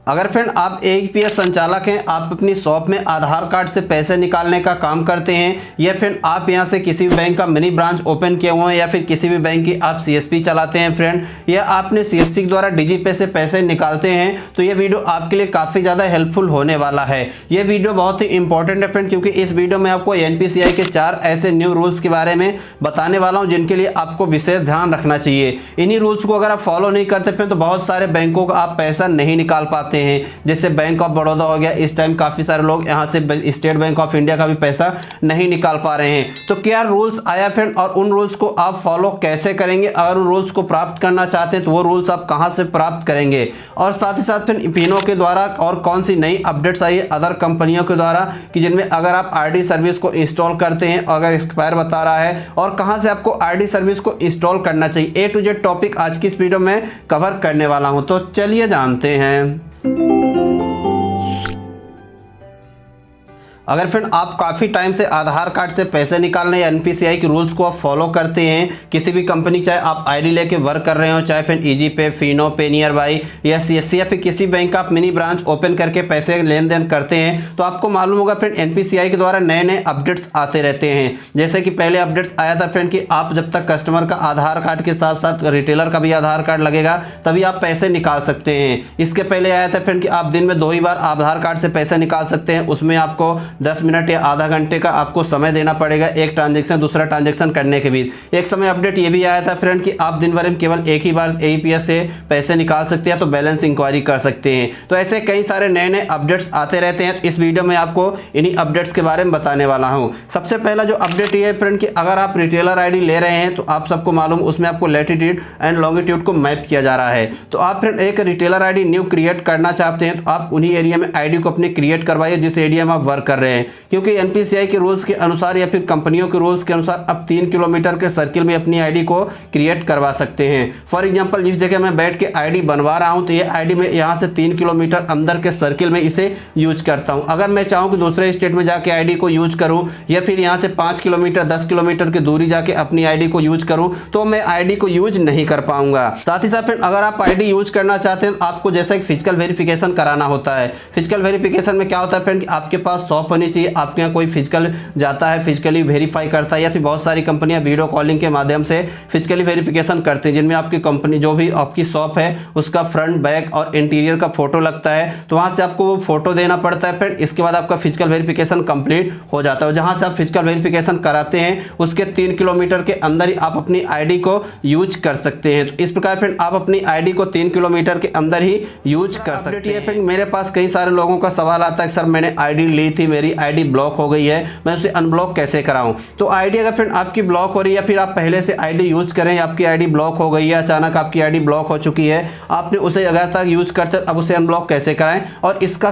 अगर फ्रेंड आप APS संचालक हैं, आप अपनी शॉप में आधार कार्ड से पैसे निकालने का काम करते हैं, या फिर आप यहां से किसी भी बैंक का मिनी ब्रांच ओपन किए हुए हैं, या फिर किसी भी बैंक की आप CSP चलाते हैं फ्रेंड, या आपने CSC के द्वारा DigiPay से पैसे निकालते हैं, तो ये वीडियो आपके लिए काफ़ी ज़्यादा हेल्पफुल होने वाला है। ये वीडियो बहुत ही इंपॉर्टेंट है फ्रेंड, क्योंकि इस वीडियो में आपको NPCI के 4 ऐसे न्यू रूल्स के बारे में बताने वाला हूँ जिनके लिए आपको विशेष ध्यान रखना चाहिए। इन्हीं रूल्स को अगर आप फॉलो नहीं करते फिर तो बहुत सारे बैंकों का आप पैसा नहीं निकाल पाते हैं। जैसे बैंक ऑफ बड़ौदा हो गया, इस टाइम काफ़ी सारे लोग यहाँ से स्टेट बैंक ऑफ इंडिया का भी पैसा नहीं निकाल पा रहे हैं। तो क्या रूल्स आया फ्रेंड, और उन रूल्स को आप फॉलो कैसे करेंगे, अगर उन रूल्स को प्राप्त करना चाहते हैं तो वो रूल्स आप कहाँ से प्राप्त करेंगे, और साथ ही साथ फिर फिनो के द्वारा और कौन सी नई अपडेट्स आई है अदर कंपनियों के द्वारा कि जिनमें अगर आप RD सर्विस को इंस्टॉल करते हैं अगर एक्सपायर बता रहा है, और कहाँ से आपको RD सर्विस को इंस्टॉल करना चाहिए। A to Z टॉपिक आज की इस वीडियो में कवर करने वाला हूं, तो चलिए जानते हैं। अगर फ्रेंड आप काफ़ी टाइम से आधार कार्ड से पैसे निकालने या NPCI के रूल्स को आप फॉलो करते हैं, किसी भी कंपनी चाहे आप ID लेके वर्क कर रहे हो, चाहे फिर EasyPay, फिनो, पेनियरबाई या CSC या फिर किसी बैंक का आप मिनी ब्रांच ओपन करके पैसे लेन देन करते हैं, तो आपको मालूम होगा फ्रेंड NPCI के द्वारा नए नए अपडेट्स आते रहते हैं। जैसे कि पहले अपडेट्स आया था फ्रेंड कि आप जब तक कस्टमर का आधार कार्ड के साथ साथ रिटेलर का भी आधार कार्ड लगेगा तभी आप पैसे निकाल सकते हैं। इसके पहले आया था फ्रेंड कि आप दिन में 2 ही बार आधार कार्ड से पैसे निकाल सकते हैं, उसमें आपको 10 मिनट या आधा घंटे का आपको समय देना पड़ेगा एक ट्रांजैक्शन दूसरा ट्रांजैक्शन करने के बीच। एक समय अपडेट ये भी आया था फ्रेंड कि आप दिन भर में केवल एक ही बार APS से पैसे निकाल सकते हैं, तो बैलेंस इंक्वायरी कर सकते हैं। तो ऐसे कई सारे नए नए अपडेट्स आते रहते हैं। इस वीडियो में आपको इन्हीं अपडेट्स के बारे में बताने वाला हूं। सबसे पहला जो अपडेट ये है फ्रेंड कि अगर आप रिटेलर ID ले रहे हैं तो आप सबको मालूम उसमें आपको लैटिट्यूड एंड लॉन्गिट्यूड को मैप किया जा रहा है। तो आप फ्रेंड एक रिटेलर ID न्यू क्रिएट करना चाहते हैं तो आप उन्हीं एरिया में ID को अपने क्रिएट करवाइए जिस एरिया में आप वर्क कर रहे हैं, क्योंकि NPCI के रूल्स के अनुसार या फिर कंपनियों के रूल्स के अनुसार अब 3 किलोमीटर के सर्किल में अपनी ID को क्रिएट करवा सकते हैं। फॉर एग्जांपल जिस जगह मैं बैठ के ID बनवा रहा हूं तो ये ID में यहाँ से 3 किलोमीटर अंदर के सर्किल में इसे यूज करता हूं। अगर मैं चाहूँ कि दूसरे स्टेट में जाके ID को यूज करूँ या फिर यहाँ से 5 किलोमीटर 10 किलोमीटर की दूरी जाके अपनी ID को यूज करूँ तो मैं ID को यूज नहीं कर पाऊंगा। साथ ही साथ फिर अगर आप ID यूज करना चाहते हैं तो आपको जैसा एक फिजिकल वेरिफिकेशन कराना होता है। फिजिकल वेरिफिकेशन में क्या होता है फ्रेंड कि आपके पास शॉप होनी चाहिए, आपके यहाँ कोई फिजिकल जाता है फिजिकली वेरीफाई करता है, या फिर बहुत सारी कंपनियां वीडियो कॉलिंग के माध्यम से फिजिकली वेरिफिकेशन करती हैं जिनमें आपकी कंपनी जो भी आपकी शॉप है उसका फ्रंट बैक और इंटीरियर का फोटो लगता है, तो वहां से आपको वो फोटो देना पड़ता है फ्रेंड। इसके बाद आपका फिजिकल वेरिफिकेशन कंप्लीट हो जाता है। जहां से आप फिजिकल वेरिफिकेशन कराते हैं उसके 3 किलोमीटर के अंदर ही आप अपनी ID को यूज कर सकते हैं। तो इस प्रकार फ्रेंड आप अपनी ID को 3 किलोमीटर के अंदर ही यूज कर सकते हैं। फ्रेंड मेरे पास कई सारे लोगों का सवाल आता है कि सर मैंने ID ली थी, मेरी ID ब्लॉक हो गई है, मैं उसे अनब्लॉक कैसे कराऊं। तो ID अगर फ्रेंड आपकी ब्लॉक हो रही है या फिर आप पहले से ID यूज करें, आपकी ID ब्लॉक हो गई है, अचानक आपकी ID ब्लॉक हो चुकी है, आपने उसे अगर तक यूज करते अब उसे अनब्लॉक कैसे कराएं, और इसका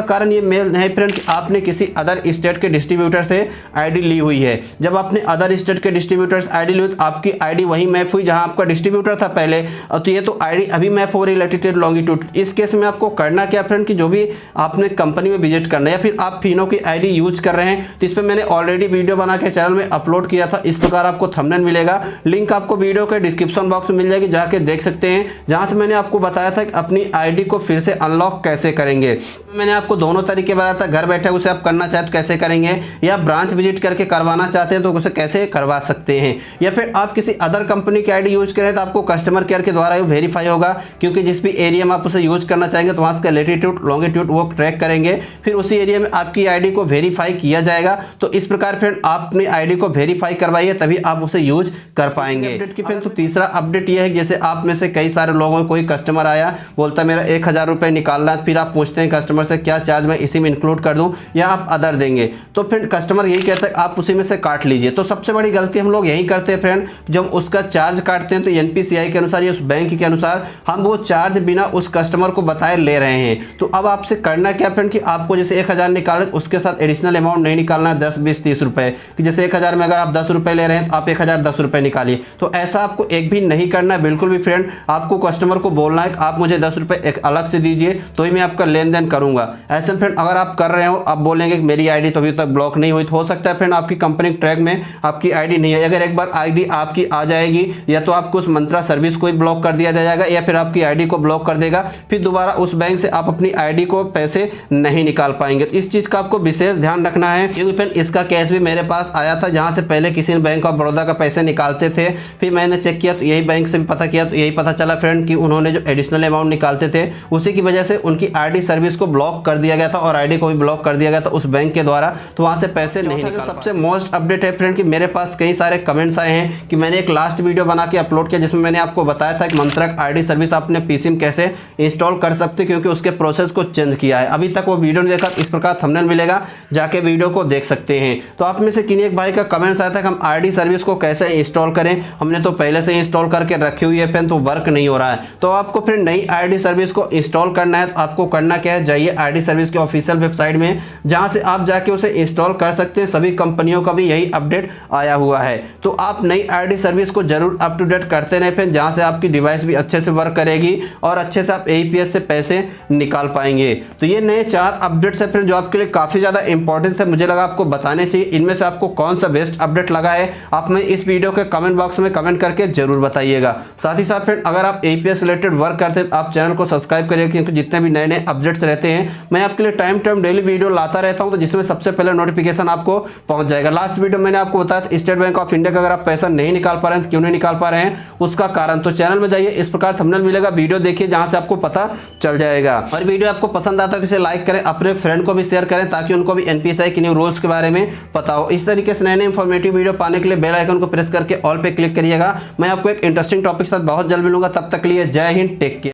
कारण ये मेल है फ्रेंड कि आपने किसी अदर स्टेट के डिस्ट्रीब्यूटर से ID ली हुई है। जब आपने अदर स्टेट के डिस्ट्रीब्यूटर से ID ली हुई तो आपकी ID वही मैप हुई जहां आपका डिस्ट्रीब्यूटर था पहले, और तो ये तो ID अभी मैप हो रही लैटिट्यूड लॉन्गिट्यूड। इस केस में आपको करना क्या फ्रेंड कि जो भी आपने कंपनी में विजिट करना है या फिर आप फिनो की ID यूज कर रहे हैं तो इस पर मैंने ऑलरेडी वीडियो बना के चैनल में अपलोड किया था। इस प्रकार आपको थंबनेल मिलेगा, लिंक आपको वीडियो के डिस्क्रिप्शन बॉक्स में मिल जाएगी, जाके देख सकते हैं, जहां से मैंने आपको बताया था कि अपनी ID को फिर से अनलॉक कैसे करेंगे। मैंने आपको दोनों तरीके बताया था, घर बैठे उसे आप करना चाहे तो कैसे करेंगे, या ब्रांच विजिट करके करवाना चाहते हैं तो उसे कैसे करवा सकते हैं, या फिर आप किसी अदर कंपनी की ID यूज करें तो आपको कस्टमर केयर के द्वारा वेरीफाई होगा, क्योंकि जिस भी एरिया में आप उसे यूज करना चाहेंगे तो वहां से लैटिट्यूड लॉन्गिट्यूड वो ट्रैक करेंगे, फिर उसी एरिया में आपकी ID को वेरीफाई किया जाएगा। तो इस प्रकार फ्रेंड आप अपनी ID को वेरीफाई करवाइए तभी आप उसे यूज कर पाएंगे। अपडेट की फ्रेंड तो तीसरा अपडेट यह है, जैसे आप में से कई सारे लोगों को कोई कस्टमर आया बोलता है मेरा 1000 रुपये निकालना है, फिर आप पूछते हैं कस्टमर से क्या चार्ज मैं इसी में इंक्लूड कर दूं या आप अदर देंगे, तो फिर कस्टमर यही कहता है आप उसी में से काट लीजिए। तो सबसे बड़ी गलती हम लोग यही करते हैं फ्रेंड, जब उसका चार्ज काटते हैं तो NPCI के अनुसार या उस बैंक के अनुसार हम वो चार्ज बिना उस कस्टमर को बताए ले रहे हैं। तो अब आपसे करना क्या फ्रेंड कि आपको जैसे 1000 निकालना निकालें उसके साथ एडिशनल अमाउंट नहीं निकालना है 10, 20, 30 रुपए कि जैसे 1000 में अगर आप 10 रुपए ले रहे हैं तो आप 1010 रुपए निकालिए। तो ऐसा आपको एक भी नहीं करना है बिल्कुल भी फ्रेंड। आपको कस्टमर को बोलना है कि आप मुझे 10 रुपए एक अलग से दीजिए तो ही मैं आपका लेन देन करूंगा। ऐसे फ्रेंड अगर आप कर रहे हो, आप बोलेंगे कि मेरी आईडी तो अभी तक ब्लॉक नहीं हुई, तो हो सकता है फ्रेंड आपकी कंपनी ट्रैक में आपकी आईडी नहीं है। अगर एक बार आईडी आपकी आ जाएगी या तो आपको उस मंत्रा सर्विस को ही ब्लॉक कर दिया जाएगा या फिर आपकी आईडी को ब्लॉक कर देगा, फिर दोबारा उस बैंक से आप अपनी आईडी को पैसे नहीं निकाल पाएंगे। इस चीज का आपको विशेष ध्यान रखना है, क्योंकि फ्रेंड इसका केस भी मेरे पास आया था, जहां से पहले किसी ने बैंक ऑफ बड़ौदा का पैसे निकालते थे, फिर मैंने चेक किया तो यही बैंक से भी पता किया तो यही पता चला फ्रेंड कि उन्होंने जो एडिशनल अमाउंट निकालते थे उसी की वजह से उनकी आईडी सर्विस को ब्लॉक कर दिया गया था और आईडी को भी ब्लॉक कर दिया गया था उस बैंक के द्वारा, तो वहां से पैसे नहीं निकाल। सबसे मोस्ट अपडेट है फ्रेंड कि मेरे पास कई सारे कमेंट्स आए हैं कि मैंने एक लास्ट वीडियो बना के अपलोड किया जिसमें मैंने आपको बताया था कि मंत्रा आईडी सर्विस अपने पीसी में कैसे इंस्टॉल कर सकते, क्योंकि उसके प्रोसेस को चेंज किया है। अभी तक वो वीडियो नहीं देखा, इस प्रकार थंबनेल मिलेगा, जाके वीडियो को देख सकते हैं। तो आप में से किन्हीं एक भाई का कमेंट्स आया था कि हम आईडी सर्विस को कैसे इंस्टॉल करें, हमने तो पहले से इंस्टॉल करके रखी हुई है फ्रेंड, तो वर्क नहीं हो रहा है। तो आपको फ्रेंड नई आईडी सर्विस को इंस्टॉल करना है तो आपको करना क्या है, जाइए आईडी सर्विस के ऑफिशियल वेबसाइट में, जहां से आप जाके उसे इंस्टॉल कर सकते हैं। सभी कंपनियों का भी यही अपडेट आया हुआ है। तो आप नई आईडी सर्विस को जरूर अप टू डेट करते रहें फ्रेंड, जहां से आपकी डिवाइस भी अच्छे से वर्क करेगी और अच्छे से आप एईपीएस से पैसे निकाल पाएंगे। तो ये नए 4 अपडेट्स है फ्रेंड जो आपके लिए काफी ज्यादा इंपॉर्टेंट है, मुझे लगा आपको बताने चाहिए। इनमें से आपको कौन सा बेस्ट अपडेट लगा है आप में इस वीडियो के कमेंट बॉक्स में कमेंट करके जरूर बताइएगा। साथ ही साथ फ्रेंड अगर आप एईपीएस रिलेटेड वर्क करते हैं तो आप चैनल को सब्सक्राइब करिए, क्योंकि जितने भी नए नए अपडेट्स रहते हैं मैं आपके लिए टाइम टाइम डेली वीडियो लाता रहता हूं, तो जिसमें सबसे पहले नोटिफिकेशन आपको पहुंच जाएगा। लास्ट वीडियो मैंने आपको बताया स्टेट बैंक ऑफ इंडिया का अगर आप पैसा नहीं निकाल पा रहे हैं, क्यों नहीं निकाल पा रहे हैं उसका कारण, तो चैनल में जाइए, इस प्रकार थंबनेल मिलेगा, वीडियो देखिए जहां से आपको पता चल जाएगा। और वीडियो आपको पसंद आता है तो इसे लाइक करें, अपने फ्रेंड को भी शेयर करें ताकि उनको भी एनपीसीआई के न्यू रूल्स के बारे में पता हो। इस तरीके से नए नए इंफॉर्मेटिव वीडियो पाने के लिए बेल आइकन को प्रेस करके ऑल पे क्लिक करिएगा। मैं आपको एक इंटरेस्टिंग टॉपिक के साथ बहुत जल्द मिलूंगा, तब तक के लिए जय हिंद, टेक केयर।